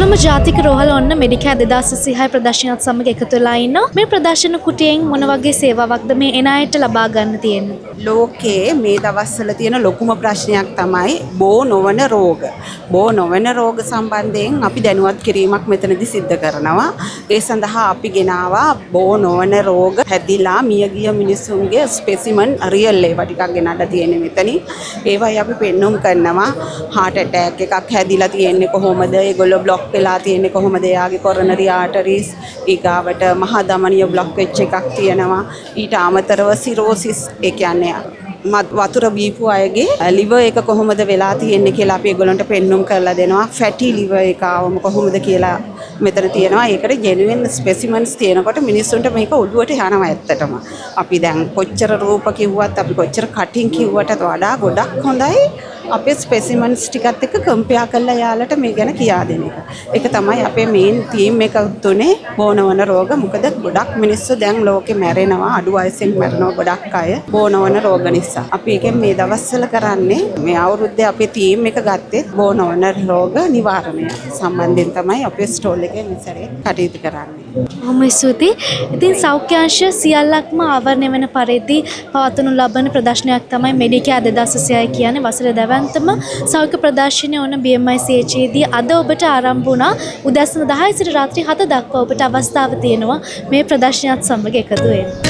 දෙවනුම ජාතික රෝහල ඔන්න මෙඩිකෑ 2026 ප්‍රදර්ශනයත් සමග එකතු වෙලා ඉන්නවා. මේ ප්‍රදර්ශන කුටියෙන් මොන වගේ සේවාවක්ද මේ එන අයට ලබා ගන්න තියෙන්නේ? ලෝකයේ මේ දවස්වල තියෙන ලොකුම ප්‍රශ්නයක් තමයි බෝ නොවන රෝග. බෝ නොවන රෝග සම්බන්ධයෙන් අපි දැනුවත් කිරීමක් මෙතනදී සිද්ධ කරනවා. ඒ සඳහා අපි ගෙනාවා බෝ නොවන රෝග හැදිලා මියගිය මිනිසුන්ගේ ස්පෙසිමන් රියල් ඒවා ටිකක් ගෙනල්ලා තියෙන්නේ මෙතනින්. ඒවයි අපි පෙන්눔 කරනවා. heart attack එකක් හැදිලා තියෙන්නේ කොහොමද? ඒගොල්ලෝ બ્લોක් වෙලා තියෙන්නේ කොහොමද? එයාගේ coronary arteries ඊගාවට මහා ධමනිය બ્લોක් වෙච්ච එකක් තියෙනවා. ඊට අමතරව සිරෝසිස් ඒ කියන්නේ වතුර බීපු අයගේ liver එක කොහොමද වෙලා තියෙන්නේ කියලා අපි ඒගොල්ලන්ට පෙන්눔 කරලා දෙනවා. fatty liver එක ආවම කොහොමද කියලා මෙතන තියෙනවා. ඒකට genuine specimens තියෙනකොට මිනිස්සුන්ට මේක ඔළුවට යනවා ඇත්තටම. අපි දැන් කොච්චර රූප කිව්වත් අපි කොච්චර කටින් කිව්වටත් වඩා ගොඩක් හොඳයි අපේ ස්පෙසිමන්ස් ටිකත් එක්ක කම්පෙයාර් කරලා යාලට මේ ගැන කියා දෙන එක. ඒක තමයි අපේ මේන් ටීම් එක තුනේ බෝනවන රෝග. මොකද ගොඩක් මිනිස්සු දැන් ලෝකේ මැරෙනවා, අඩු වයසෙන් මැරෙනවා ගොඩක් අය බෝනවන රෝග නිසා. අපි ඒකෙන් මේ දවස්වල කරන්නේ මේ අවුරුද්දේ අපේ ටීම් එක ගත්තේ බෝනවන රෝග නිවාරණය සම්බන්ධයෙන් තමයි අපේ ස්ටෝල් එකේ මෙසරේ කටයුතු කරන්නේ. බොහොම ස්තුතියි. ඉතින් සෞඛ්‍ය අංශ සියල්ලක්ම ආවරණය වෙන පරිදි පවත්වනු ලබන ප්‍රදර්ශනයක් තමයි මෙඩිකෑ 2026 කියන්නේ. වසරේ දැවැන්තම සෞඛ්‍ය ප්‍රදර්ශනය වන BMICH දී අද ඔබට ආරම්භ වුණා. උදෑසන 10 සිට රාත්‍රී 7 දක්වා ඔබට අවස්ථාව තියෙනවා මේ ප්‍රදර්ශනයත් සමග එකතු වෙන්න.